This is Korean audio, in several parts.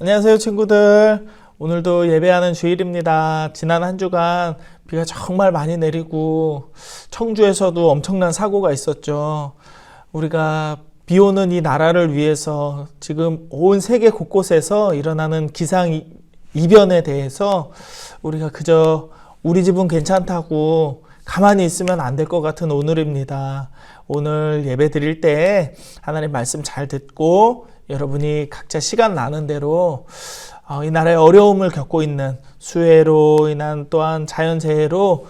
안녕하세요 친구들. 오늘도 예배하는 주일입니다. 지난 한 주간 비가 정말 많이 내리고 청주에서도 엄청난 사고가 있었죠. 우리가 비 오는 이 나라를 위해서 지금 온 세계 곳곳에서 일어나는 기상 이변에 대해서 우리가 그저 우리 집은 괜찮다고 가만히 있으면 안 될 것 같은 오늘입니다. 오늘 예배 드릴 때 하나님 말씀 잘 듣고 여러분이 각자 시간 나는 대로 이 나라의 어려움을 겪고 있는 수해로 인한 또한 자연재해로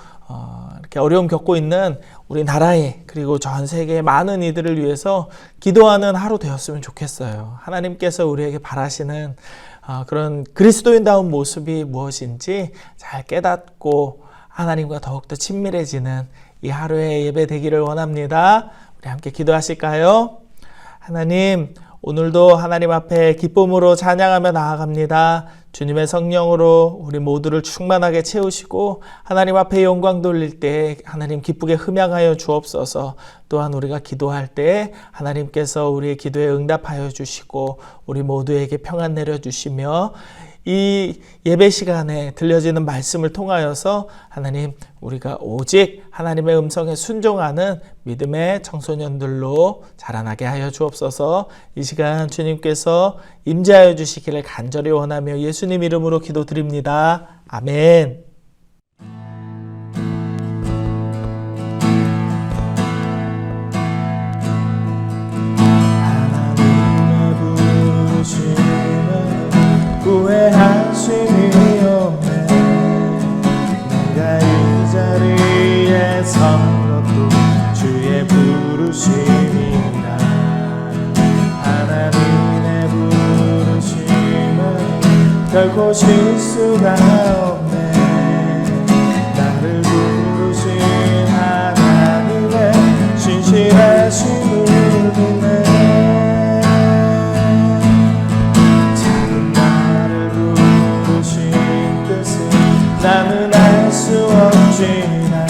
이렇게 어려움 겪고 있는 우리 나라에 그리고 전 세계의 많은 이들을 위해서 기도하는 하루 되었으면 좋겠어요. 하나님께서 우리에게 바라시는 그런 그리스도인다운 모습이 무엇인지 잘 깨닫고 하나님과 더욱더 친밀해지는 이 하루의 예배 되기를 원합니다. 우리 함께 기도하실까요? 하나님, 오늘도 하나님 앞에 기쁨으로 찬양하며 나아갑니다. 주님의 성령으로 우리 모두를 충만하게 채우시고 하나님 앞에 영광 돌릴 때 하나님 기쁘게 흠양하여 주옵소서. 또한 우리가 기도할 때 하나님께서 우리의 기도에 응답하여 주시고 우리 모두에게 평안 내려주시며 이 예배 시간에 들려지는 말씀을 통하여서 하나님 우리가 오직 하나님의 음성에 순종하는 믿음의 청소년들로 자라나게 하여 주옵소서. 이 시간 주님께서 임재하여 주시기를 간절히 원하며 예수님 이름으로 기도드립니다. 아멘. 하나님의 부르심을 후회하심이 없네. 내가 이 자리에 선 것도 주의 부르심이라. 하나님의 부르심은 결코 실수가 없네. 나를 부르신 하나님의 신실하심을 믿네. 나는 알 수 없지만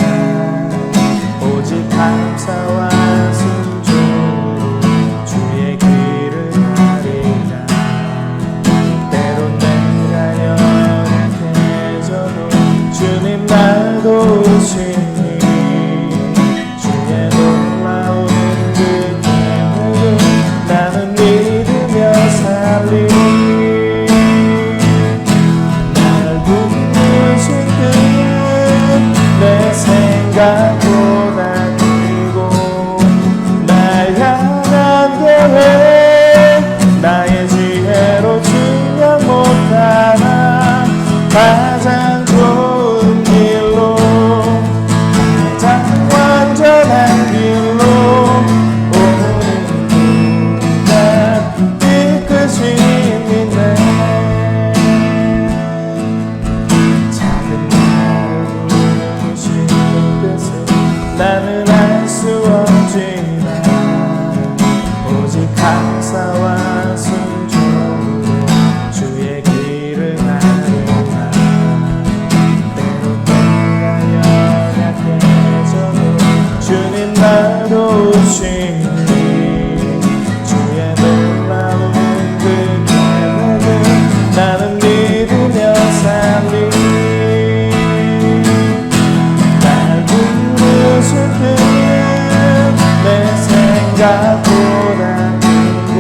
오직 감사와 순종으로 주의 길을 가리라. 때론 내가 연약해져도 주님 날 도우시니 주의 놀라운 그 계획을 나는 믿으며 살리니. 내 생각보다 크고 날 향한 계획 나의 지혜로 증명 못하나 가장 좋은 길로 가장 완전한 길로 오늘도 날 이끄시네. 나는 알 수 없지만 오직 감사와 순종으로 주의 길을 가리라. 때론 내가 연약해져도 주님 날 도우시니 주의 놀라운 그 계획을 나는 믿으며 살리니. 내 생각보다 크고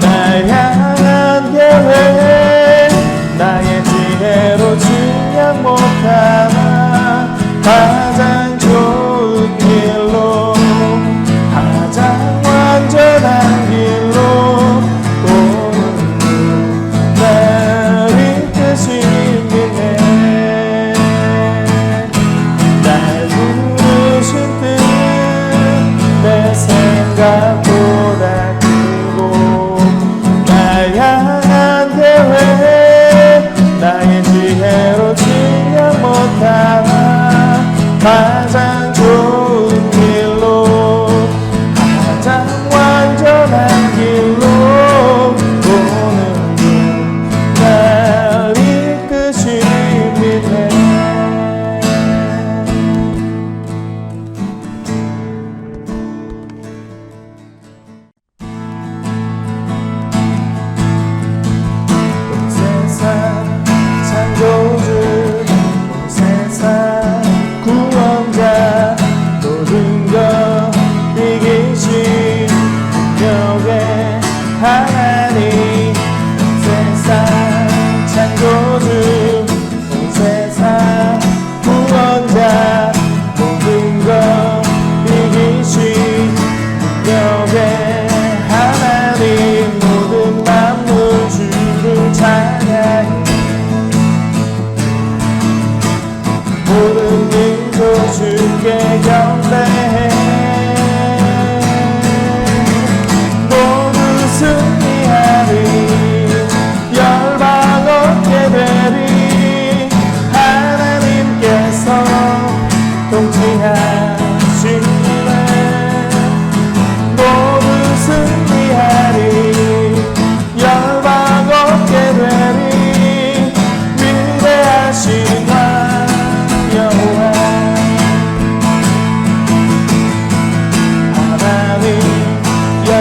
날 향한 계획 나의 지혜로 증명 못하나 가장 좋은 길로 가장 완전한 길로 오늘도 날 이끄시네. 날 부르신 뜻 내 생각보다 크고 날 향한 계획 나의 지혜로 증명 못하나 가장 좋은 길로 가장 완전한 길로 오늘도 날 이끄시네.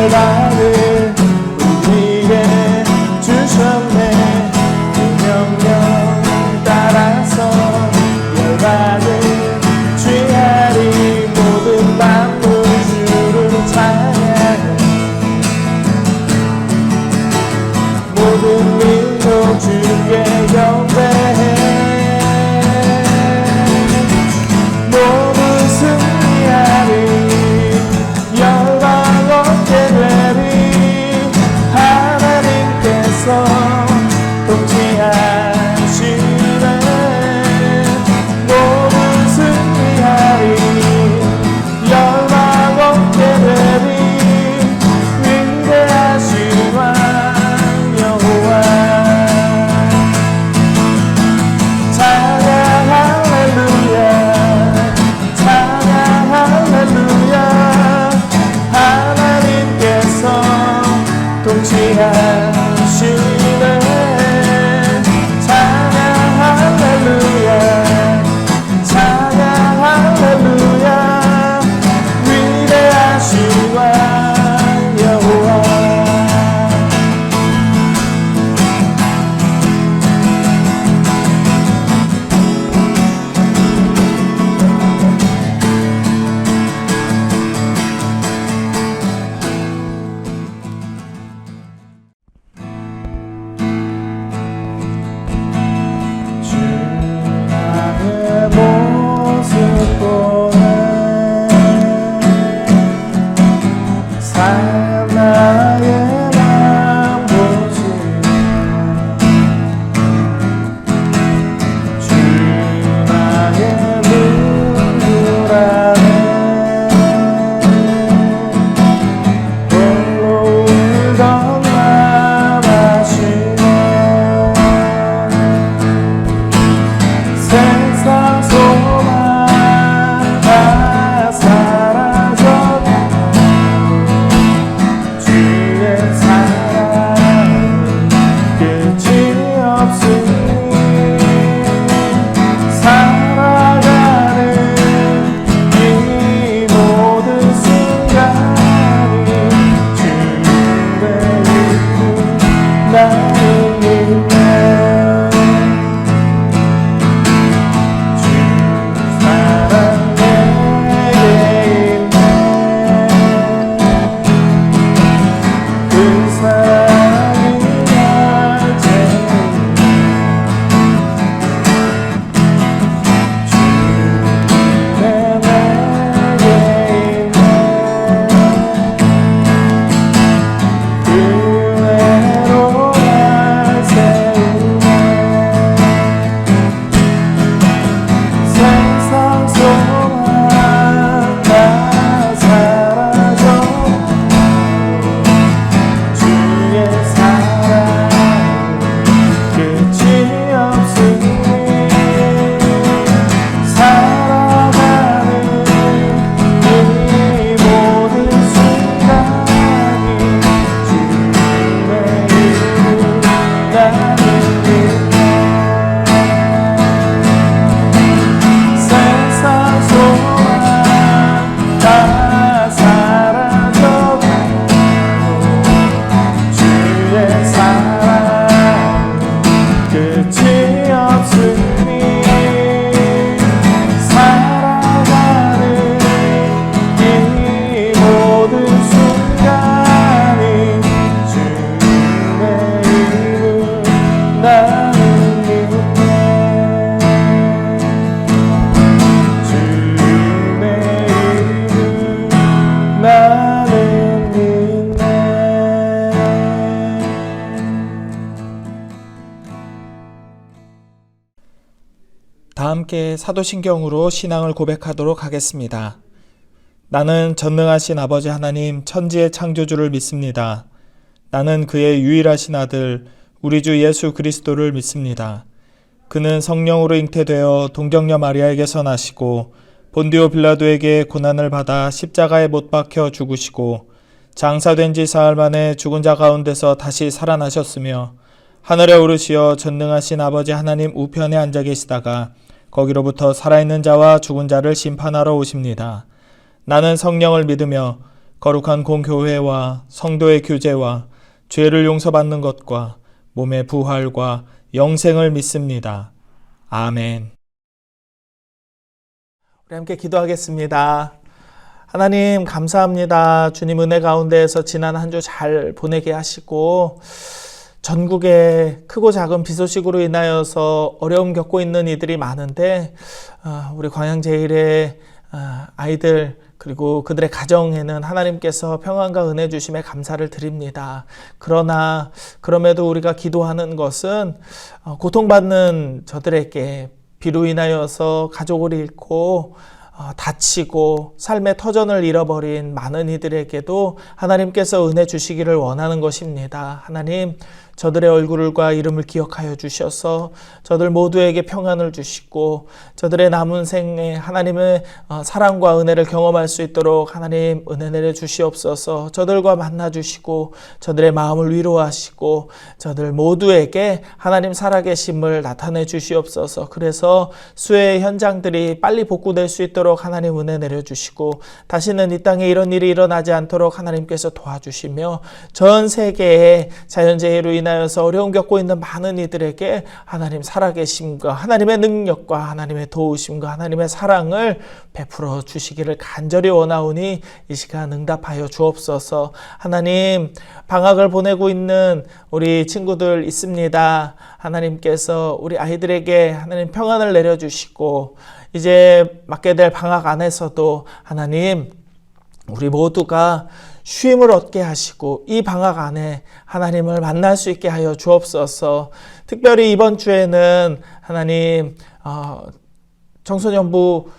열반을 우리에게 주셨네. 그 명령 따라서 열반을 취하리. 모든 만물 주를 찬양해. 모든 민족 주께 경배해. 모두 승리하리. 열방 얻게 되리. 하나님께서 통치하시네. 모두 승리하리. 열방 얻게 되리. 위대하신 왕 여호와. 찬양 할렐루야. 찬양 할렐루야. 하나님께서 통치하시네. 찬양 할렐루야. 찬양 할렐루야. 위대하신 왕 여호와. 주님의 모습 보네. 산 나의 맘 보시네. 주 나의 눈물 안에 홀로 울던 맘 아시네. 세상 소망 다 사라졌네. 주의 사랑 끝이 없으니 살아가는 이 모든 순간이 주의 이름 나를 믿네. 주 사랑 내게 있네. 그 사랑이 날 채우네. 주의 내게 있네. 그 애로 날 세우네. 세상 소망 다 사라져. 주의 사랑 끝이 없으니 살아가는 이 모든 순간이 주의 이름 나는 믿네. 세상 소망 다 사라져도 주의 사랑 끝이 없으니 살아가는 이 모든 순간이 주의 이름 나는 믿네. 주의 이름 나는 믿네. 다 함께 사도신경으로 신앙을 고백하도록 하겠습니다. 나는 전능하신 아버지 하나님 천지의 창조주를 믿습니다. 나는 그의 유일하신 아들 우리 주 예수 그리스도를 믿습니다. 그는 성령으로 잉태되어 동정녀 마리아에게서 나시고 본디오 빌라도에게 고난을 받아 십자가에 못 박혀 죽으시고 장사된 지 사흘 만에 죽은 자 가운데서 다시 살아나셨으며 하늘에 오르시어 전능하신 아버지 하나님 우편에 앉아 계시다가 거기로부터 살아있는 자와 죽은 자를 심판하러 오십니다. 나는 성령을 믿으며 거룩한 공교회와 성도의 교제와 죄를 용서받는 것과 몸의 부활과 영생을 믿습니다. 아멘. 우리 함께 기도하겠습니다. 하나님 감사합니다. 주님 은혜 가운데에서 지난 한 주 잘 보내게 하시고 전국에 크고 작은 비 소식으로 인하여서 어려움 겪고 있는 이들이 많은데 우리 광양제일의 아이들 그리고 그들의 가정에는 하나님께서 평안과 은혜 주심에 감사를 드립니다. 그러나 그럼에도 우리가 기도하는 것은 고통받는 저들에게 비로 인하여서 가족을 잃고 다치고 삶의 터전을 잃어버린 많은 이들에게도 하나님께서 은혜 주시기를 원하는 것입니다. 하나님, 저들의 얼굴과 이름을 기억하여 주셔서 저들 모두에게 평안을 주시고 저들의 남은 생에 하나님의 사랑과 은혜를 경험할 수 있도록 하나님 은혜 내려 주시옵소서. 저들과 만나 주시고 저들의 마음을 위로하시고 저들 모두에게 하나님 살아계심을 나타내 주시옵소서. 그래서 수해의 현장들이 빨리 복구될 수 있도록 하나님 은혜 내려 주시고 다시는 이 땅에 이런 일이 일어나지 않도록 하나님께서 도와주시며 전 세계의 자연재해로 인하여서 어려움 겪고 있는 많은 이들에게 하나님 살아계심과 하나님의 능력과 하나님의 도우심과 하나님의 사랑을 베풀어 주시기를 간절히 원하오니 이 시간 응답하여 주옵소서. 하나님 방학을 보내고 있는 우리 친구들 있습니다. 하나님께서 우리 아이들에게 하나님 평안을 내려주시고 이제 맞게 될 방학 안에서도 하나님 우리 모두가 쉼을 얻게 하시고 이 방학 안에 하나님을 만날 수 있게 하여 주옵소서. 특별히 이번 주에는 하나님 청소년부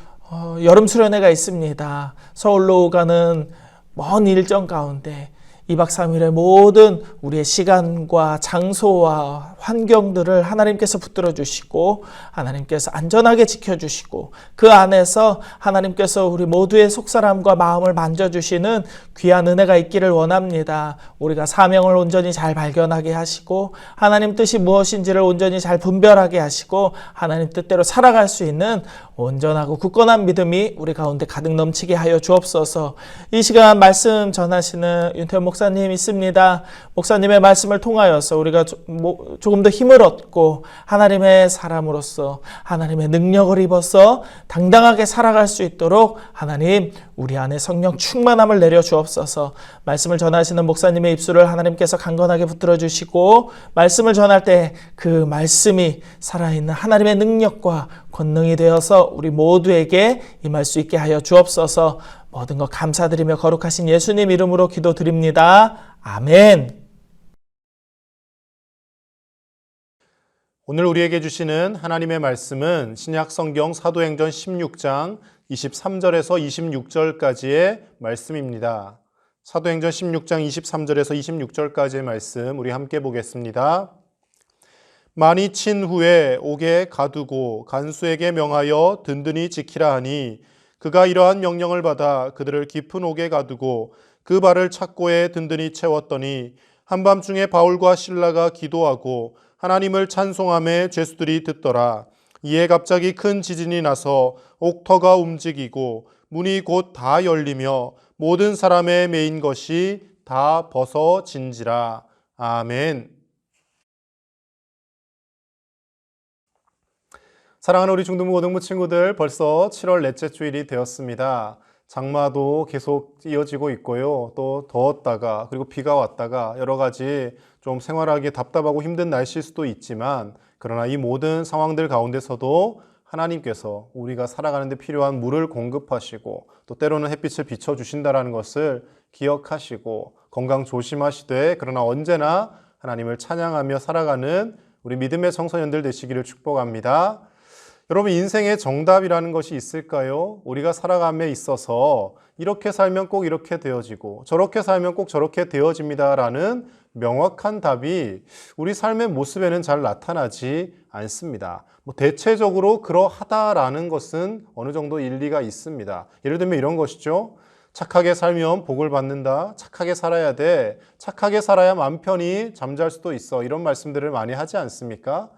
여름 수련회가 있습니다. 서울로 가는 먼 일정 가운데 2박 3일의 모든 우리의 시간과 장소와 환경들을 하나님께서 붙들어 주시고 하나님께서 안전하게 지켜주시고 그 안에서 하나님께서 우리 모두의 속사람과 마음을 만져주시는 귀한 은혜가 있기를 원합니다. 우리가 사명을 온전히 잘 발견하게 하시고 하나님 뜻이 무엇인지를 온전히 잘 분별하게 하시고 하나님 뜻대로 살아갈 수 있는 온전하고 굳건한 믿음이 우리 가운데 가득 넘치게 하여 주옵소서. 이 시간 말씀 전하시는 윤태원 목사님 있습니다. 목사님의 말씀을 통하여서 우리가 조금 더 힘을 얻고 하나님의 사람으로서 하나님의 능력을 입어서 당당하게 살아갈 수 있도록 하나님 우리 안에 성령 충만함을 내려 주옵소서. 말씀을 전하시는 목사님의 입술을 하나님께서 강건하게 붙들어 주시고 말씀을 전할 때 그 말씀이 살아있는 하나님의 능력과 권능이 되어서 우리 모두에게 임할 수 있게 하여 주옵소서. 모든 것 감사드리며 거룩하신 예수님 이름으로 기도드립니다. 아멘. 오늘 우리에게 주시는 하나님의 말씀은 신약 성경 사도행전 16장 23절에서 26절까지의 말씀입니다. 사도행전 16장 23절에서 26절까지의 말씀 우리 함께 보겠습니다. 많이 친 후에 옥에 가두고 간수에게 명하여 든든히 지키라 하니 그가 이러한 명령을 받아 그들을 깊은 옥에 가두고 그 발을 착고에 든든히 채웠더니 한밤중에 바울과 실라가 기도하고 하나님을 찬송하며 죄수들이 듣더라. 이에 갑자기 큰 지진이 나서 옥터가 움직이고 문이 곧 다 열리며 모든 사람의 매인 것이 다 벗어진지라. 아멘. 사랑하는 우리 중등부 고등부 친구들, 벌써 7월 넷째 주일이 되었습니다. 장마도 계속 이어지고 있고요. 또 더웠다가 그리고 비가 왔다가 여러 가지 좀 생활하기 답답하고 힘든 날씨일 수도 있지만 그러나 이 모든 상황들 가운데서도 하나님께서 우리가 살아가는 데 필요한 물을 공급하시고 또 때로는 햇빛을 비춰주신다는 것을 기억하시고 건강 조심하시되 그러나 언제나 하나님을 찬양하며 살아가는 우리 믿음의 청소년들 되시기를 축복합니다. 여러분, 인생의 정답이라는 것이 있을까요? 우리가 살아감에 있어서 이렇게 살면 꼭 이렇게 되어지고 저렇게 살면 꼭 저렇게 되어집니다라는 명확한 답이 우리 삶의 모습에는 잘 나타나지 않습니다. 대체적으로 그러하다라는 것은 어느 정도 일리가 있습니다. 예를 들면 이런 것이죠. 착하게 살면 복을 받는다. 착하게 살아야 돼. 착하게 살아야 맘 편히 잠잘 수도 있어. 이런 말씀들을 많이 하지 않습니까?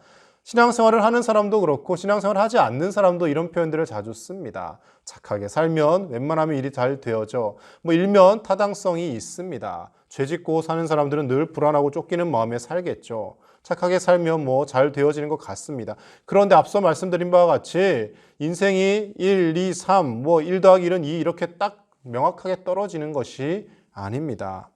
신앙생활을 하는 사람도 그렇고 신앙생활을 하지 않는 사람도 이런 표현들을 자주 씁니다. 착하게 살면 웬만하면 일이 잘 되어져. 일면 타당성이 있습니다. 죄 짓고 사는 사람들은 늘 불안하고 쫓기는 마음에 살겠죠. 착하게 살면 잘 되어지는 것 같습니다. 그런데 앞서 말씀드린 바와 같이 인생이 1, 2, 3, 1 더하기 1은 2 이렇게 딱 명확하게 떨어지는 것이 아닙니다.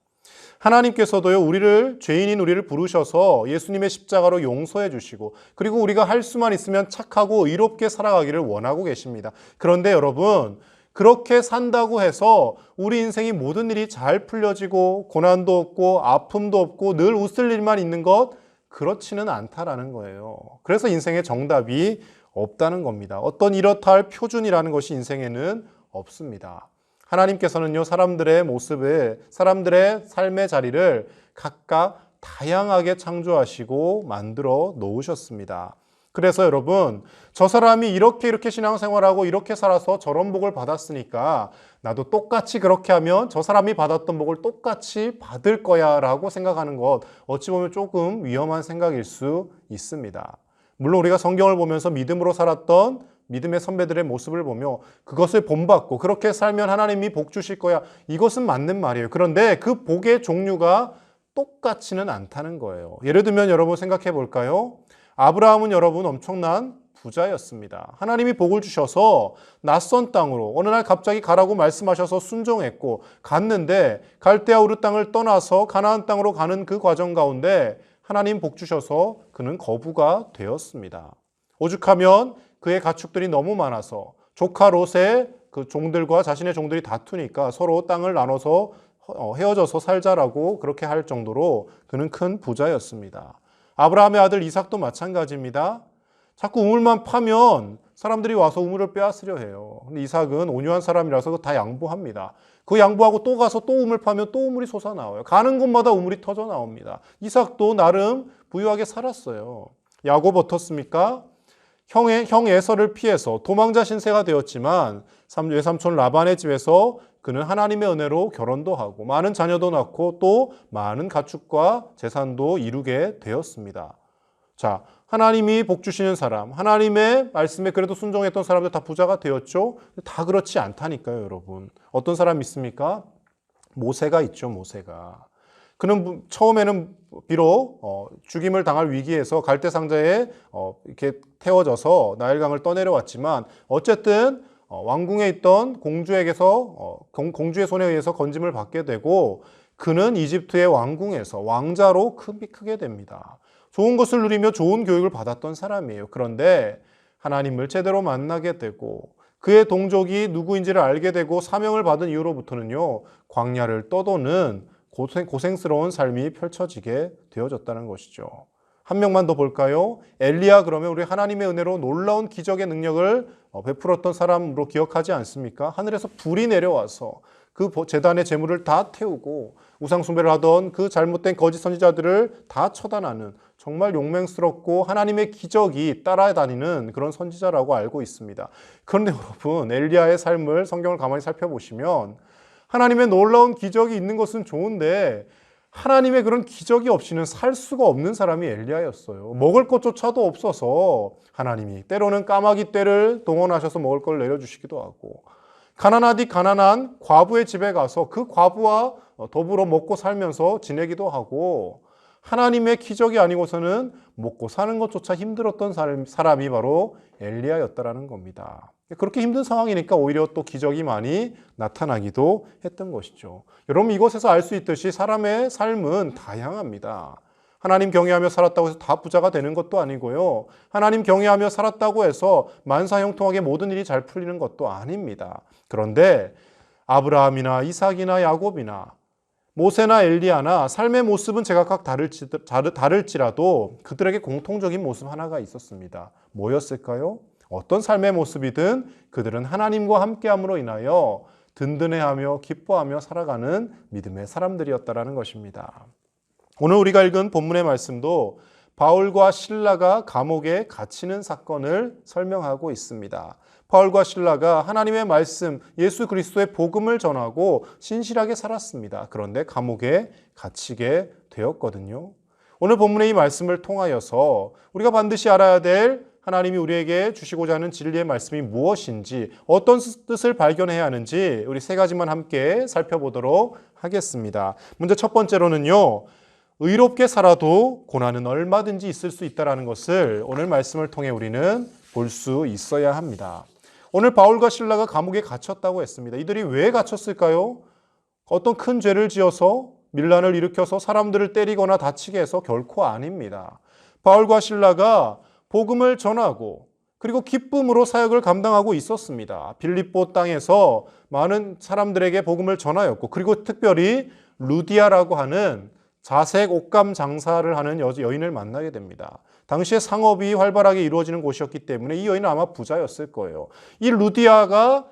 하나님께서도요, 죄인인 우리를 부르셔서 예수님의 십자가로 용서해 주시고, 그리고 우리가 할 수만 있으면 착하고 의롭게 살아가기를 원하고 계십니다. 그런데 여러분, 그렇게 산다고 해서 우리 인생이 모든 일이 잘 풀려지고, 고난도 없고, 아픔도 없고, 늘 웃을 일만 있는 것, 그렇지는 않다라는 거예요. 그래서 인생에 정답이 없다는 겁니다. 어떤 이렇다 할 표준이라는 것이 인생에는 없습니다. 하나님께서는요, 사람들의 모습에, 사람들의 삶의 자리를 각각 다양하게 창조하시고 만들어 놓으셨습니다. 그래서 여러분, 저 사람이 이렇게 신앙생활하고 이렇게 살아서 저런 복을 받았으니까 나도 똑같이 그렇게 하면 저 사람이 받았던 복을 똑같이 받을 거야 라고 생각하는 것, 어찌 보면 조금 위험한 생각일 수 있습니다. 물론 우리가 성경을 보면서 믿음으로 살았던 믿음의 선배들의 모습을 보며 그것을 본받고 그렇게 살면 하나님이 복 주실 거야, 이것은 맞는 말이에요. 그런데 그 복의 종류가 똑같지는 않다는 거예요. 예를 들면 여러분 생각해 볼까요? 아브라함은 여러분 엄청난 부자였습니다. 하나님이 복을 주셔서 낯선 땅으로 어느 날 갑자기 가라고 말씀하셔서 순종했고 갔는데, 갈대아 우르 땅을 떠나서 가나안 땅으로 가는 그 과정 가운데 하나님 복 주셔서 그는 거부가 되었습니다. 오죽하면 그의 가축들이 너무 많아서 조카 롯의 그 종들과 자신의 종들이 다투니까 서로 땅을 나눠서 헤어져서 살자라고 그렇게 할 정도로 그는 큰 부자였습니다. 아브라함의 아들 이삭도 마찬가지입니다. 자꾸 우물만 파면 사람들이 와서 우물을 빼앗으려 해요. 근데 이삭은 온유한 사람이라서 그거 다 양보합니다. 그 양보하고 또 가서 또 우물 파면 또 우물이 솟아나와요. 가는 곳마다 우물이 터져 나옵니다. 이삭도 나름 부유하게 살았어요. 야곱 어떻습니까? 형 에서를 피해서 도망자 신세가 되었지만 외삼촌 라반의 집에서 그는 하나님의 은혜로 결혼도 하고 많은 자녀도 낳고 또 많은 가축과 재산도 이루게 되었습니다. 자, 하나님이 복 주시는 사람, 하나님의 말씀에 그래도 순종했던 사람들 다 부자가 되었죠? 다 그렇지 않다니까요, 여러분. 어떤 사람 있습니까? 모세가 있죠, 모세가. 그는 처음에는 비록 죽임을 당할 위기에서 갈대상자에 이렇게 태워져서 나일강을 떠내려왔지만 어쨌든 왕궁에 있던 공주에게서 공주의 손에 의해서 건짐을 받게 되고 그는 이집트의 왕궁에서 왕자로 크게 됩니다. 좋은 것을 누리며 좋은 교육을 받았던 사람이에요. 그런데 하나님을 제대로 만나게 되고 그의 동족이 누구인지를 알게 되고 사명을 받은 이후로부터는요, 광야를 떠도는 고생스러운 삶이 펼쳐지게 되어졌다는 것이죠. 한 명만 더 볼까요? 엘리야, 그러면 우리 하나님의 은혜로 놀라운 기적의 능력을 베풀었던 사람으로 기억하지 않습니까? 하늘에서 불이 내려와서 그 제단의 제물을 다 태우고 우상 숭배를 하던 그 잘못된 거짓 선지자들을 다 처단하는 정말 용맹스럽고 하나님의 기적이 따라다니는 그런 선지자라고 알고 있습니다. 그런데 여러분, 엘리야의 삶을 성경을 가만히 살펴보시면 하나님의 놀라운 기적이 있는 것은 좋은데 하나님의 그런 기적이 없이는 살 수가 없는 사람이 엘리야였어요. 먹을 것조차도 없어서 하나님이 때로는 까마귀 떼를 동원하셔서 먹을 걸 내려주시기도 하고, 가난한 과부의 집에 가서 그 과부와 더불어 먹고 살면서 지내기도 하고, 하나님의 기적이 아니고서는 먹고 사는 것조차 힘들었던 사람이 바로 엘리야였다라는 겁니다. 그렇게 힘든 상황이니까 오히려 또 기적이 많이 나타나기도 했던 것이죠. 여러분, 이것에서 알 수 있듯이 사람의 삶은 다양합니다. 하나님 경외하며 살았다고 해서 다 부자가 되는 것도 아니고요. 하나님 경외하며 살았다고 해서 만사형통하게 모든 일이 잘 풀리는 것도 아닙니다. 그런데 아브라함이나 이삭이나 야곱이나 모세나 엘리야나 삶의 모습은 제각각 다를지라도 그들에게 공통적인 모습 하나가 있었습니다. 뭐였을까요? 어떤 삶의 모습이든 그들은 하나님과 함께함으로 인하여 든든해하며 기뻐하며 살아가는 믿음의 사람들이었다라는 것입니다. 오늘 우리가 읽은 본문의 말씀도 바울과 실라가 감옥에 갇히는 사건을 설명하고 있습니다. 바울과 실라가 하나님의 말씀, 예수 그리스도의 복음을 전하고 신실하게 살았습니다. 그런데 감옥에 갇히게 되었거든요. 오늘 본문의 이 말씀을 통하여서 우리가 반드시 알아야 될 하나님이 우리에게 주시고자 하는 진리의 말씀이 무엇인지, 어떤 뜻을 발견해야 하는지 우리 세 가지만 함께 살펴보도록 하겠습니다. 먼저 첫 번째로는요, 의롭게 살아도 고난은 얼마든지 있을 수 있다는 것을 오늘 말씀을 통해 우리는 볼 수 있어야 합니다. 오늘 바울과 실라가 감옥에 갇혔다고 했습니다. 이들이 왜 갇혔을까요? 어떤 큰 죄를 지어서 밀란을 일으켜서 사람들을 때리거나 다치게 해서 결코 아닙니다. 바울과 실라가 복음을 전하고 그리고 기쁨으로 사역을 감당하고 있었습니다. 빌립보 땅에서 많은 사람들에게 복음을 전하였고, 그리고 특별히 루디아라고 하는 자색 옷감 장사를 하는 여인을 만나게 됩니다. 당시에 상업이 활발하게 이루어지는 곳이었기 때문에 이 여인은 아마 부자였을 거예요. 이 루디아가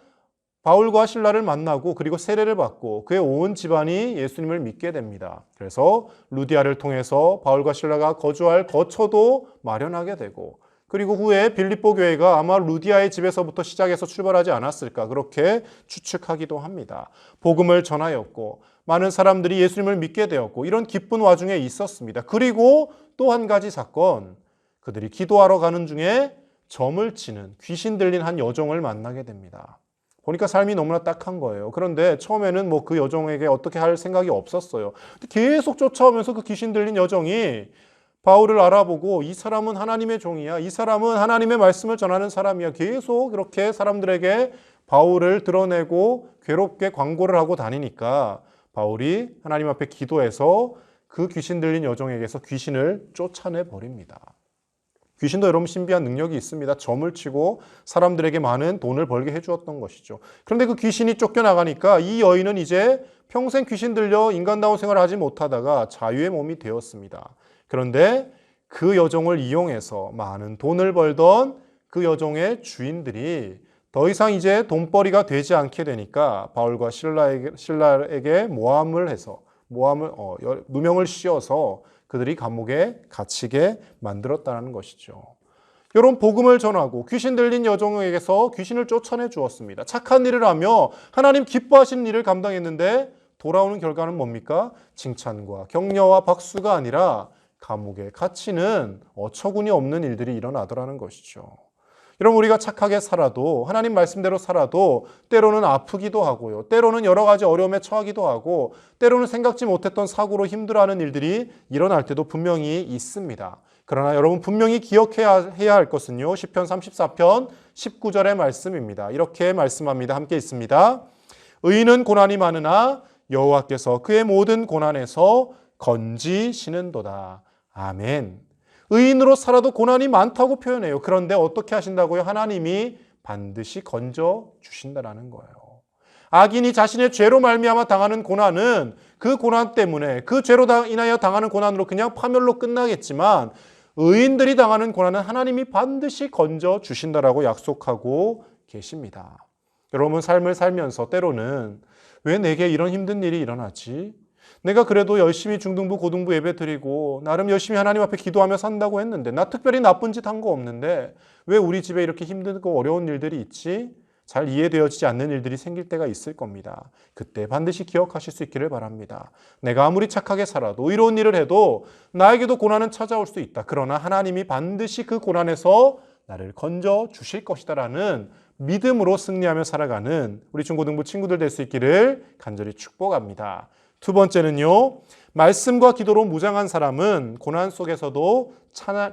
바울과 실라를 만나고 그리고 세례를 받고 그의 온 집안이 예수님을 믿게 됩니다. 그래서 루디아를 통해서 바울과 실라가 거주할 거처도 마련하게 되고, 그리고 후에 빌립보 교회가 아마 루디아의 집에서부터 시작해서 출발하지 않았을까, 그렇게 추측하기도 합니다. 복음을 전하였고 많은 사람들이 예수님을 믿게 되었고, 이런 기쁜 와중에 있었습니다. 그리고 또 한 가지 사건, 그들이 기도하러 가는 중에 점을 치는 귀신 들린 한 여종을 만나게 됩니다. 보니까 삶이 너무나 딱한 거예요. 그런데 처음에는 그 여종에게 어떻게 할 생각이 없었어요. 계속 쫓아오면서 그 귀신 들린 여종이 바울을 알아보고, 이 사람은 하나님의 종이야, 이 사람은 하나님의 말씀을 전하는 사람이야, 계속 그렇게 사람들에게 바울을 드러내고 괴롭게 광고를 하고 다니니까 바울이 하나님 앞에 기도해서 그 귀신 들린 여종에게서 귀신을 쫓아내 버립니다. 귀신도 여러분 신비한 능력이 있습니다. 점을 치고 사람들에게 많은 돈을 벌게 해주었던 것이죠. 그런데 그 귀신이 쫓겨나가니까 이 여인은 이제 평생 귀신 들려 인간다운 생활을 하지 못하다가 자유의 몸이 되었습니다. 그런데 그 여종을 이용해서 많은 돈을 벌던 그 여종의 주인들이 더 이상 이제 돈벌이가 되지 않게 되니까 바울과 실라에게 누명을 씌워서 그들이 감옥에 갇히게 만들었다는 것이죠. 여러분, 복음을 전하고 귀신 들린 여종에게서 귀신을 쫓아내 주었습니다. 착한 일을 하며 하나님 기뻐하시는 일을 감당했는데 돌아오는 결과는 뭡니까? 칭찬과 격려와 박수가 아니라 감옥에 갇히는 어처구니 없는 일들이 일어나더라는 것이죠. 여러분, 우리가 착하게 살아도, 하나님 말씀대로 살아도 때로는 아프기도 하고요, 때로는 여러 가지 어려움에 처하기도 하고, 때로는 생각지 못했던 사고로 힘들어하는 일들이 일어날 때도 분명히 있습니다. 그러나 여러분, 분명히 기억해야 할 것은요, 시편 34편 19절의 말씀입니다. 이렇게 말씀합니다. 함께 있습니다. 의인은 고난이 많으나 여호와께서 그의 모든 고난에서 건지시는도다. 아멘. 의인으로 살아도 고난이 많다고 표현해요. 그런데 어떻게 하신다고요? 하나님이 반드시 건져 주신다라는 거예요. 악인이 자신의 죄로 말미암아 당하는 고난은 그 고난 때문에, 그 죄로 인하여 당하는 고난으로 그냥 파멸로 끝나겠지만, 의인들이 당하는 고난은 하나님이 반드시 건져 주신다라고 약속하고 계십니다. 여러분, 삶을 살면서 때로는 왜 내게 이런 힘든 일이 일어나지? 내가 그래도 열심히 중등부, 고등부 예배 드리고 나름 열심히 하나님 앞에 기도하며 산다고 했는데, 나 특별히 나쁜 짓 한 거 없는데 왜 우리 집에 이렇게 힘들고 어려운 일들이 있지? 잘 이해되어지지 않는 일들이 생길 때가 있을 겁니다. 그때 반드시 기억하실 수 있기를 바랍니다. 내가 아무리 착하게 살아도, 의로운 일을 해도 나에게도 고난은 찾아올 수 있다. 그러나 하나님이 반드시 그 고난에서 나를 건져 주실 것이다라는 믿음으로 승리하며 살아가는 우리 중고등부 친구들 될 수 있기를 간절히 축복합니다. 두 번째는요, 말씀과 기도로 무장한 사람은 고난 속에서도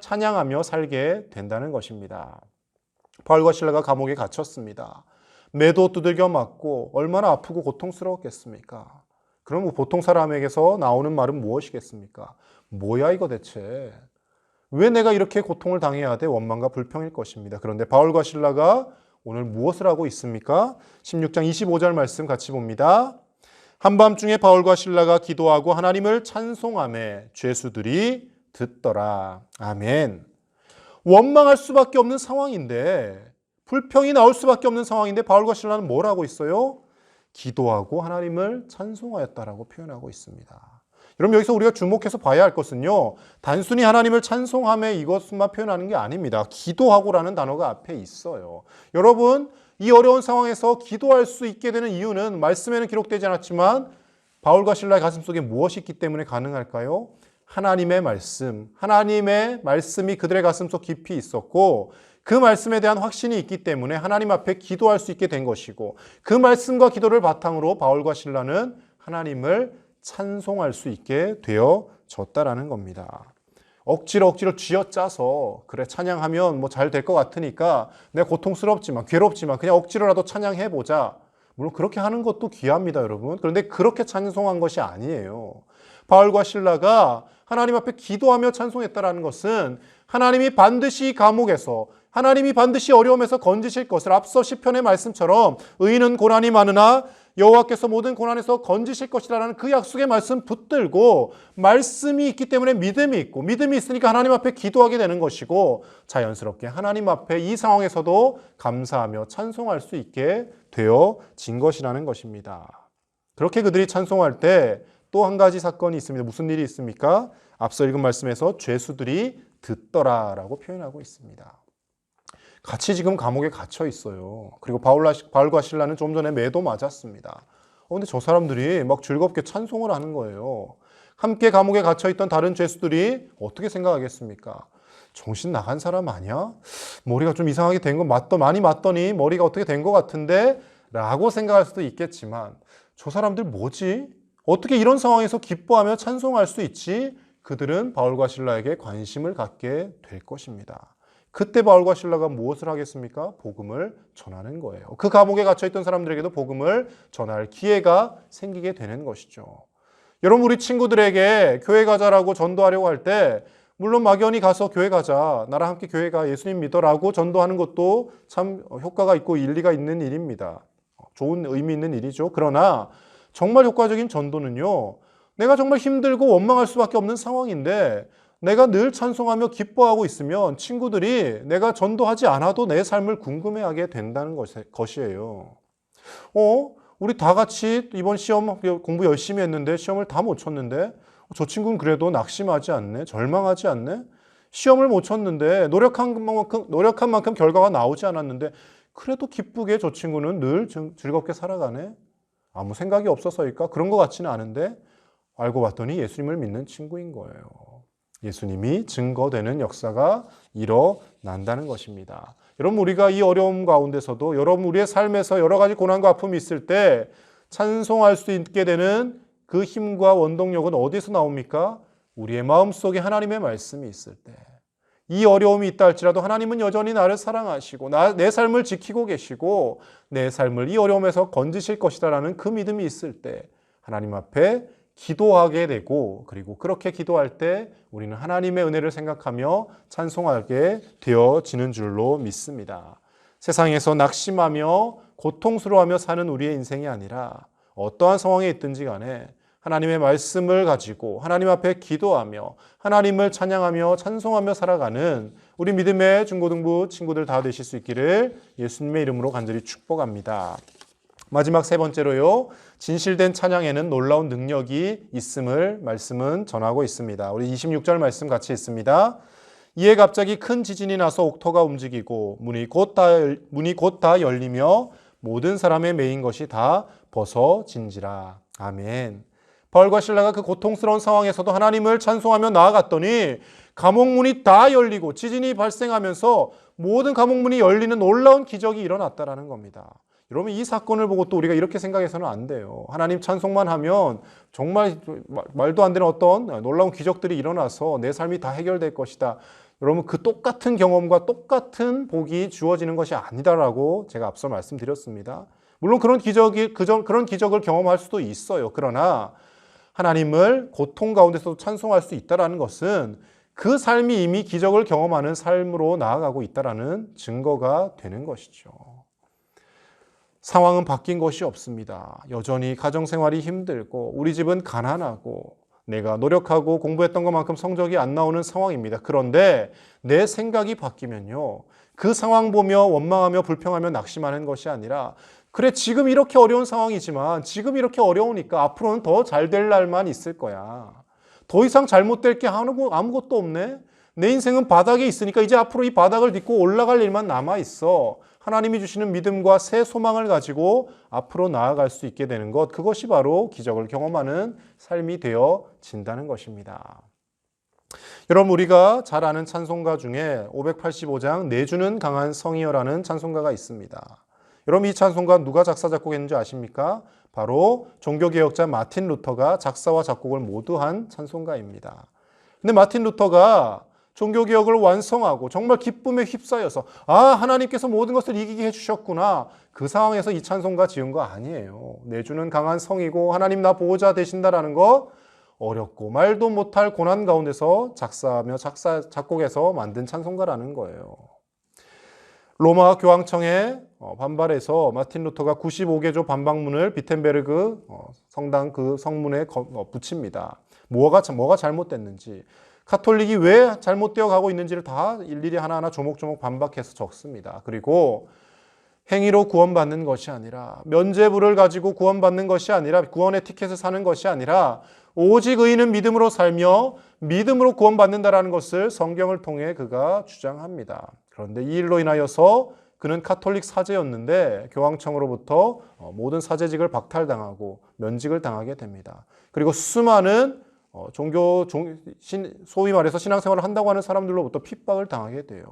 찬양하며 살게 된다는 것입니다. 바울과 실라가 감옥에 갇혔습니다. 매도 두들겨 맞고 얼마나 아프고 고통스러웠겠습니까? 그럼 보통 사람에게서 나오는 말은 무엇이겠습니까? 뭐야 이거 대체? 왜 내가 이렇게 고통을 당해야 돼? 원망과 불평일 것입니다. 그런데 바울과 실라가 오늘 무엇을 하고 있습니까? 16장 25절 말씀 같이 봅니다. 한밤중에 바울과 실라가 기도하고 하나님을 찬송하며 죄수들이 듣더라. 아멘. 원망할 수밖에 없는 상황인데, 불평이 나올 수밖에 없는 상황인데 바울과 실라는 뭘 하고 있어요? 기도하고 하나님을 찬송하였다라고 표현하고 있습니다. 여러분, 여기서 우리가 주목해서 봐야 할 것은요, 단순히 하나님을 찬송하며 이것만 표현하는 게 아닙니다. 기도하고라는 단어가 앞에 있어요. 여러분, 이 어려운 상황에서 기도할 수 있게 되는 이유는 말씀에는 기록되지 않았지만 바울과 실라의 가슴속에 무엇이 있기 때문에 가능할까요? 하나님의 말씀이 그들의 가슴속 깊이 있었고 그 말씀에 대한 확신이 있기 때문에 하나님 앞에 기도할 수 있게 된 것이고 그 말씀과 기도를 바탕으로 바울과 실라는 하나님을 찬송할 수 있게 되어졌다라는 겁니다. 억지로 쥐어짜서 그래 찬양하면 뭐 잘 될 것 같으니까 내가 고통스럽지만 괴롭지만 그냥 억지로라도 찬양해보자. 물론 그렇게 하는 것도 귀합니다, 여러분. 그런데 그렇게 찬송한 것이 아니에요. 바울과 실라가 하나님 앞에 기도하며 찬송했다라는 것은 하나님이 반드시 감옥에서 하나님이 반드시 어려움에서 건지실 것을 앞서 시편의 말씀처럼 의인은 고난이 많으나 여호와께서 모든 고난에서 건지실 것이라는 그 약속의 말씀 붙들고 말씀이 있기 때문에 믿음이 있고 믿음이 있으니까 하나님 앞에 기도하게 되는 것이고 자연스럽게 하나님 앞에 이 상황에서도 감사하며 찬송할 수 있게 되어진 것이라는 것입니다. 그렇게 그들이 찬송할 때 또 한 가지 사건이 있습니다. 무슨 일이 있습니까? 앞서 읽은 말씀에서 죄수들이 듣더라라고 표현하고 있습니다. 같이 지금 감옥에 갇혀 있어요. 그리고 바울과 실라는 좀 전에 매도 맞았습니다. 근데 저 사람들이 막 즐겁게 찬송을 하는 거예요. 함께 감옥에 갇혀 있던 다른 죄수들이 어떻게 생각하겠습니까? 정신 나간 사람 아니야? 머리가 좀 이상하게 된 거 많이 맞더니 머리가 어떻게 된 것 같은데? 라고 생각할 수도 있겠지만 저 사람들 뭐지? 어떻게 이런 상황에서 기뻐하며 찬송할 수 있지? 그들은 바울과 실라에게 관심을 갖게 될 것입니다. 그때 바울과 실라가 무엇을 하겠습니까? 복음을 전하는 거예요. 그 감옥에 갇혀있던 사람들에게도 복음을 전할 기회가 생기게 되는 것이죠. 여러분, 우리 친구들에게 교회 가자라고 전도하려고 할 때 물론 막연히 가서 교회 가자, 나랑 함께 교회 가, 예수님 믿어라고 전도하는 것도 참 효과가 있고 일리가 있는 일입니다. 좋은 의미 있는 일이죠. 그러나 정말 효과적인 전도는요, 내가 정말 힘들고 원망할 수밖에 없는 상황인데 내가 늘 찬송하며 기뻐하고 있으면 친구들이 내가 전도하지 않아도 내 삶을 궁금해하게 된다는 것이에요. 우리 다 같이 이번 시험 공부 열심히 했는데 시험을 다 못 쳤는데 저 친구는 그래도 낙심하지 않네, 절망하지 않네. 시험을 못 쳤는데 노력한 만큼 결과가 나오지 않았는데 그래도 기쁘게 저 친구는 늘 즐겁게 살아가네. 아무 생각이 없어서일까? 그런 것 같지는 않은데 알고 봤더니 예수님을 믿는 친구인 거예요. 예수님이 증거되는 역사가 일어난다는 것입니다. 여러분, 우리가 이 어려움 가운데서도 여러분 우리의 삶에서 여러 가지 고난과 아픔이 있을 때 찬송할 수 있게 되는 그 힘과 원동력은 어디서 나옵니까? 우리의 마음속에 하나님의 말씀이 있을 때. 이 어려움이 있다 할지라도 하나님은 여전히 나를 사랑하시고 내 삶을 지키고 계시고 내 삶을 이 어려움에서 건지실 것이다라는 그 믿음이 있을 때 하나님 앞에 기도하게 되고 그리고 그렇게 기도할 때 우리는 하나님의 은혜를 생각하며 찬송하게 되어지는 줄로 믿습니다. 세상에서 낙심하며 고통스러워하며 사는 우리의 인생이 아니라 어떠한 상황에 있든지 간에 하나님의 말씀을 가지고 하나님 앞에 기도하며 하나님을 찬양하며 찬송하며 살아가는 우리 믿음의 중고등부 친구들 다 되실 수 있기를 예수님의 이름으로 간절히 축복합니다. 마지막 세 번째로요, 진실된 찬양에는 놀라운 능력이 있음을 말씀은 전하고 있습니다. 우리 26절 말씀 같이 있습니다. 이에 갑자기 큰 지진이 나서 옥토가 움직이고 문이 곧 다 열리며 모든 사람의 매인 것이 다 벗어진지라. 아멘. 바울과 실라가 그 고통스러운 상황에서도 하나님을 찬송하며 나아갔더니 감옥문이 다 열리고 지진이 발생하면서 모든 감옥문이 열리는 놀라운 기적이 일어났다라는 겁니다. 여러분, 이 사건을 보고 또 우리가 이렇게 생각해서는 안 돼요. 하나님 찬송만 하면 정말 말도 안 되는 어떤 놀라운 기적들이 일어나서 내 삶이 다 해결될 것이다. 여러분, 그 똑같은 경험과 똑같은 복이 주어지는 것이 아니다라고 제가 앞서 말씀드렸습니다. 물론 그런 기적을 경험할 수도 있어요. 그러나 하나님을 고통 가운데서도 찬송할 수 있다는 것은 그 삶이 이미 기적을 경험하는 삶으로 나아가고 있다는 증거가 되는 것이죠. 상황은 바뀐 것이 없습니다. 여전히 가정생활이 힘들고 우리 집은 가난하고 내가 노력하고 공부했던 것만큼 성적이 안 나오는 상황입니다. 그런데 내 생각이 바뀌면요, 그 상황 보며 원망하며 불평하며 낙심하는 것이 아니라 그래, 지금 이렇게 어려운 상황이지만 지금 이렇게 어려우니까 앞으로는 더 잘 될 날만 있을 거야. 더 이상 잘못될 게 아무것도 없네. 내 인생은 바닥에 있으니까 이제 앞으로 이 바닥을 딛고 올라갈 일만 남아있어. 하나님이 주시는 믿음과 새 소망을 가지고 앞으로 나아갈 수 있게 되는 것, 그것이 바로 기적을 경험하는 삶이 되어진다는 것입니다. 여러분 우리가 잘 아는 찬송가 중에 585장 내주는 강한 성이여라는 찬송가가 있습니다. 여러분 이 찬송가 누가 작사 작곡했는지 아십니까? 바로 종교개혁자 마틴 루터가 작사와 작곡을 모두 한 찬송가입니다. 근데 마틴 루터가 종교개혁을 완성하고 정말 기쁨에 휩싸여서 하나님께서 모든 것을 이기게 해주셨구나. 그 상황에서 이 찬송가 지은 거 아니에요. 내주는 강한 성이고 하나님 나 보호자 되신다라는 거 어렵고 말도 못할 고난 가운데서 작사하며 작곡해서 만든 찬송가라는 거예요. 로마 교황청에 반발해서 마틴 루터가 95개조 반박문을 비텐베르그 성당 그 성문에 붙입니다. 뭐가 잘못됐는지, 카톨릭이 왜 잘못되어 가고 있는지를 다 일일이 하나하나 조목조목 반박해서 적습니다. 그리고 행위로 구원받는 것이 아니라, 면죄부를 가지고 구원받는 것이 아니라, 구원의 티켓을 사는 것이 아니라 오직 의인은 믿음으로 살며 믿음으로 구원받는다라는 것을 성경을 통해 그가 주장합니다. 그런데 이 일로 인하여서 그는 카톨릭 사제였는데 교황청으로부터 모든 사제직을 박탈당하고 면직을 당하게 됩니다. 그리고 수많은 소위 말해서 신앙생활을 한다고 하는 사람들로부터 핍박을 당하게 돼요.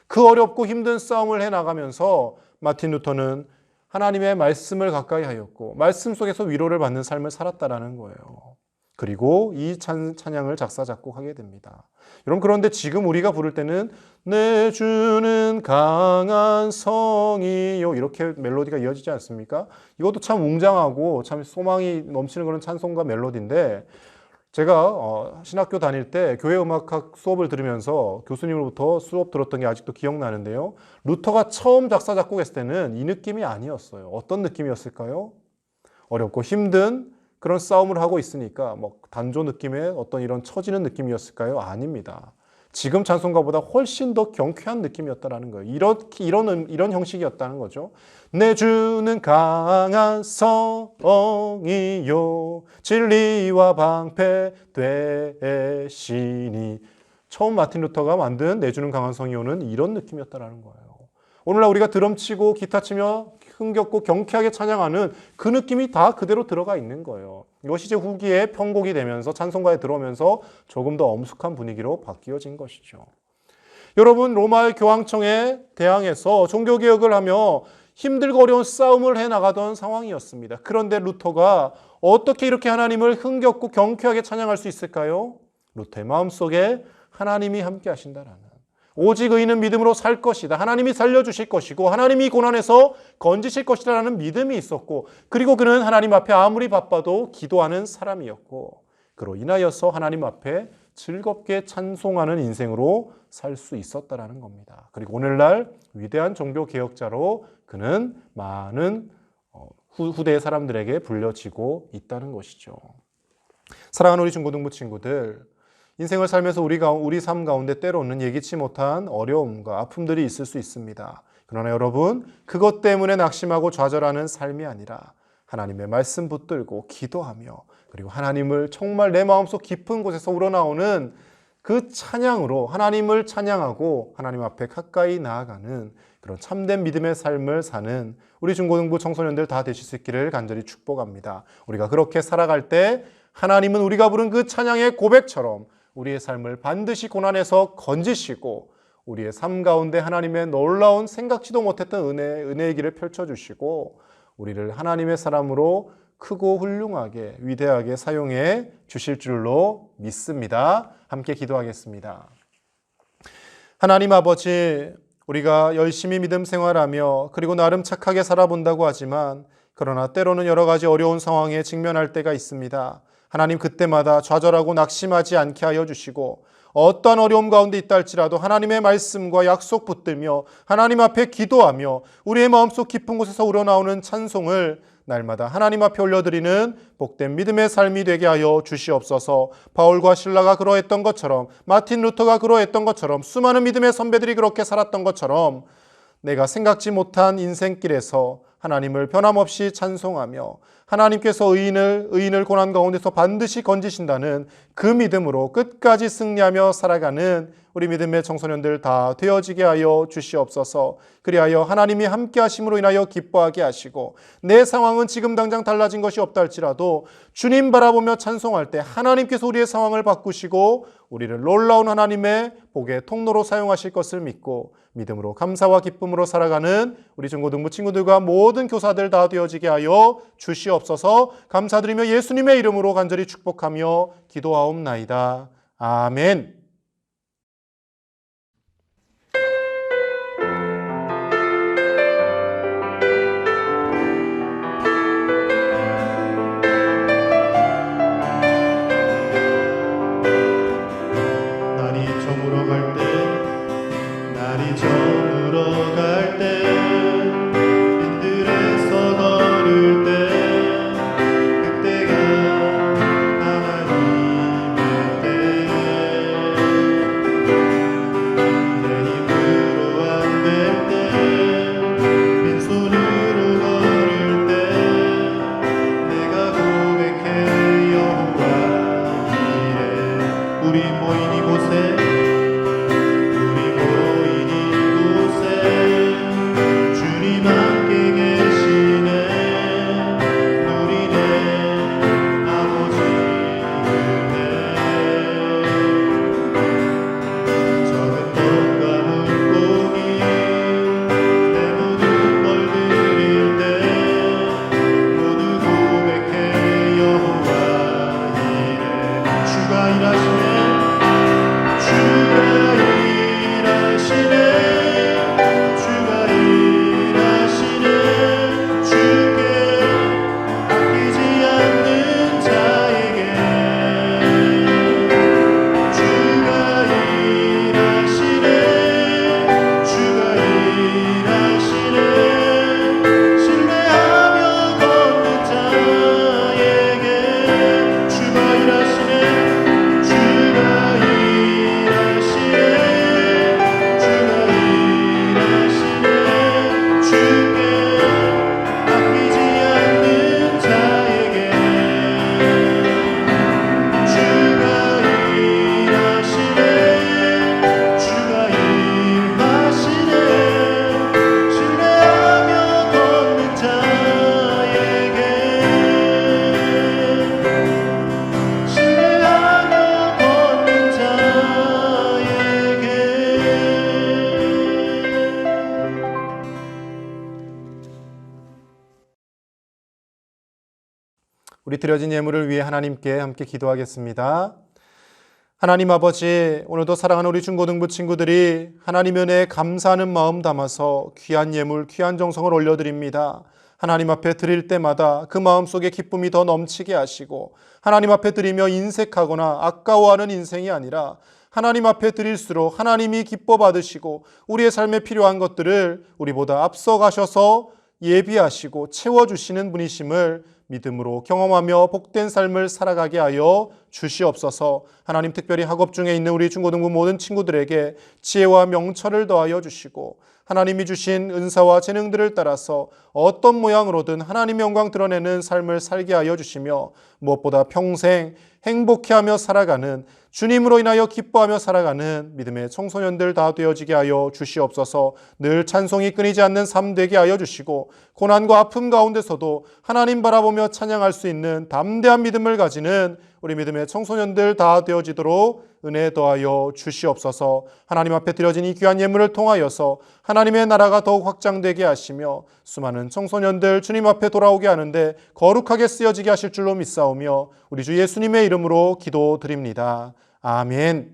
그 어렵고 힘든 싸움을 해나가면서 마틴 루터는 하나님의 말씀을 가까이 하였고 말씀 속에서 위로를 받는 삶을 살았다라는 거예요. 그리고 이 찬양을 작사 작곡하게 됩니다. 여러분 그런데 지금 우리가 부를 때는 내주는 강한 성이요 이렇게 멜로디가 이어지지 않습니까? 이것도 참 웅장하고 참 소망이 넘치는 그런 찬송가 멜로디인데 제가 신학교 다닐 때 교회 음악학 수업을 들으면서 교수님으로부터 수업 들었던 게 아직도 기억나는데요. 루터가 처음 작사 작곡했을 때는 이 느낌이 아니었어요. 어떤 느낌이었을까요? 어렵고 힘든 그런 싸움을 하고 있으니까 단조 느낌의 어떤 이런 처지는 느낌이었을까요? 아닙니다. 지금 찬송가보다 훨씬 더 경쾌한 느낌이었다라는 거예요. 이런 형식이었다는 거죠. 내주는 강한 성이요 진리와 방패 되시니. 처음 마틴 루터가 만든 내주는 강한 성이요는 이런 느낌이었다라는 거예요. 오늘날 우리가 드럼 치고 기타 치며 흥겹고 경쾌하게 찬양하는 그 느낌이 다 그대로 들어가 있는 거예요. 이것이 이제 후기에 편곡이 되면서 찬송가에 들어오면서 조금 더 엄숙한 분위기로 바뀌어진 것이죠. 여러분 로마의 교황청에 대항해서 종교개혁을 하며 힘들고 어려운 싸움을 해나가던 상황이었습니다. 그런데 루터가 어떻게 이렇게 하나님을 흥겹고 경쾌하게 찬양할 수 있을까요? 루터의 마음속에 하나님이 함께 하신다라는, 오직 의인은 믿음으로 살 것이다. 하나님이 살려주실 것이고 하나님이 고난에서 건지실 것이라는 믿음이 있었고, 그리고 그는 하나님 앞에 아무리 바빠도 기도하는 사람이었고, 그로 인하여서 하나님 앞에 즐겁게 찬송하는 인생으로 살 수 있었다라는 겁니다. 그리고 오늘날 위대한 종교개혁자로 그는 많은 후대의 사람들에게 불려지고 있다는 것이죠. 사랑하는 우리 중고등부 친구들, 인생을 살면서 우리 삶 가운데 때로는 예기치 못한 어려움과 아픔들이 있을 수 있습니다. 그러나 여러분, 그것 때문에 낙심하고 좌절하는 삶이 아니라 하나님의 말씀 붙들고 기도하며, 그리고 하나님을 정말 내 마음속 깊은 곳에서 우러나오는 그 찬양으로 하나님을 찬양하고 하나님 앞에 가까이 나아가는 그런 참된 믿음의 삶을 사는 우리 중고등부 청소년들 다 되실 수 있기를 간절히 축복합니다. 우리가 그렇게 살아갈 때 하나님은 우리가 부른 그 찬양의 고백처럼 우리의 삶을 반드시 고난에서 건지시고 우리의 삶 가운데 하나님의 놀라운 생각지도 못했던 은혜의 길을 펼쳐주시고 우리를 하나님의 사람으로 크고 훌륭하게 위대하게 사용해 주실 줄로 믿습니다. 함께 기도하겠습니다. 하나님 아버지, 우리가 열심히 믿음 생활하며 그리고 나름 착하게 살아본다고 하지만 그러나 때로는 여러 가지 어려운 상황에 직면할 때가 있습니다. 하나님 그때마다 좌절하고 낙심하지 않게 하여 주시고 어떠한 어려움 가운데 있다 할지라도 하나님의 말씀과 약속 붙들며 하나님 앞에 기도하며 우리의 마음속 깊은 곳에서 우러나오는 찬송을 날마다 하나님 앞에 올려드리는 복된 믿음의 삶이 되게 하여 주시옵소서. 바울과 실라가 그러했던 것처럼, 마틴 루터가 그러했던 것처럼, 수많은 믿음의 선배들이 그렇게 살았던 것처럼 내가 생각지 못한 인생길에서 하나님을 변함없이 찬송하며 하나님께서 의인을 고난 가운데서 반드시 건지신다는 그 믿음으로 끝까지 승리하며 살아가는 우리 믿음의 청소년들 다 되어지게 하여 주시옵소서. 그리하여 하나님이 함께 하심으로 인하여 기뻐하게 하시고, 내 상황은 지금 당장 달라진 것이 없다 할지라도 주님 바라보며 찬송할 때 하나님께서 우리의 상황을 바꾸시고 우리를 놀라운 하나님의 복의 통로로 사용하실 것을 믿고 믿음으로 감사와 기쁨으로 살아가는 우리 중고등부 친구들과 모든 교사들 다 되어지게 하여 주시옵소서. 감사드리며 예수님의 이름으로 간절히 축복하며 기도하옵나이다. 아멘. 날이 저물어 갈 때, 빈들에서 걸을 때, 그때가 하나님의 때. 내 힘으로 안 될 때, 빈손으로 걸을 때, 내가 고백해 여호와 이래. 우리 모인 이곳에 우리 드려진 예물을 위해 하나님께 함께 기도하겠습니다. 하나님 아버지, 오늘도 사랑하는 우리 중고등부 친구들이 하나님 은혜에 감사하는 마음 담아서 귀한 예물, 귀한 정성을 올려드립니다. 하나님 앞에 드릴 때마다 그 마음속에 기쁨이 더 넘치게 하시고, 하나님 앞에 드리며 인색하거나 아까워하는 인생이 아니라 하나님 앞에 드릴수록 하나님이 기뻐 받으시고 우리의 삶에 필요한 것들을 우리보다 앞서가셔서 예비하시고 채워주시는 분이심을 믿음으로 경험하며 복된 삶을 살아가게 하여 주시옵소서. 하나님, 특별히 학업 중에 있는 우리 중고등부 모든 친구들에게 지혜와 명철을 더하여 주시고, 하나님이 주신 은사와 재능들을 따라서 어떤 모양으로든 하나님의 영광 드러내는 삶을 살게 하여 주시며, 무엇보다 평생 행복해하며 살아가는, 주님으로 인하여 기뻐하며 살아가는 믿음의 청소년들 다 되어지게 하여 주시옵소서. 늘 찬송이 끊이지 않는 삶 되게 하여 주시고, 고난과 아픔 가운데서도 하나님 바라보며 찬양할 수 있는 담대한 믿음을 가지는 우리 믿음의 청소년들 다 되어지도록 은혜 더하여 주시옵소서. 하나님 앞에 드려진 이 귀한 예물을 통하여서 하나님의 나라가 더욱 확장되게 하시며 수많은 청소년들 주님 앞에 돌아오게 하는데 거룩하게 쓰여지게 하실 줄로 믿사오며 우리 주 예수님의 이름으로 기도드립니다. 아멘.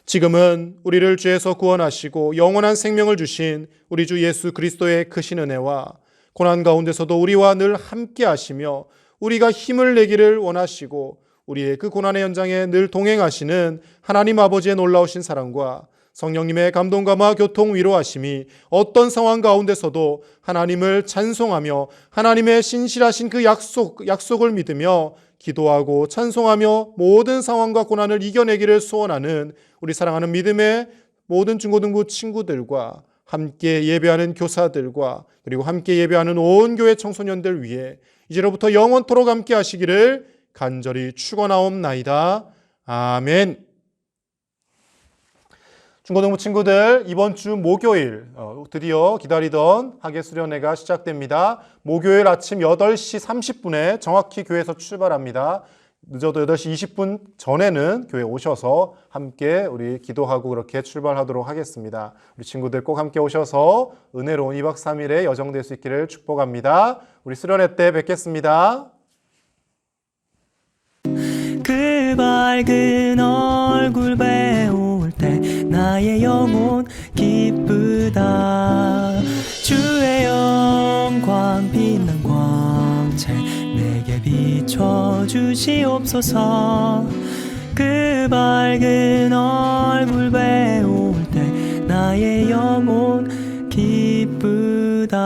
지금은 우리를 죄에서 구원하시고 영원한 생명을 주신 우리 주 예수 그리스도의 크신 은혜와 고난 가운데서도 우리와 늘 함께 하시며 우리가 힘을 내기를 원하시고 우리의 그 고난의 현장에 늘 동행하시는 하나님 아버지의 놀라우신 사랑과 성령님의 감동감화 교통 위로하심이 어떤 상황 가운데서도 하나님을 찬송하며 하나님의 신실하신 그 약속을 믿으며 기도하고 찬송하며 모든 상황과 고난을 이겨내기를 소원하는 우리 사랑하는 믿음의 모든 중고등부 친구들과 함께 예배하는 교사들과 그리고 함께 예배하는 온 교회 청소년들 위해 이제로부터 영원토록 함께 하시기를 간절히 축원하옵나이다. 아멘. 중고등부 친구들, 이번 주 목요일 드디어 기다리던 학예 수련회가 시작됩니다. 목요일 아침 8시 30분에 정확히 교회에서 출발합니다. 늦어도 8시 20분 전에는 교회 오셔서 함께 우리 기도하고 그렇게 출발하도록 하겠습니다. 우리 친구들 꼭 함께 오셔서 은혜로운 2박 3일의 여정 될 수 있기를 축복합니다. 우리 수련회 때 뵙겠습니다. 그 밝은 얼굴 배울 때 나의 영혼 기쁘다. 주의 영광 빛난 광채 내게 비춰주시옵소서. 그 밝은 얼굴 배울 때 나의 영혼 기쁘다.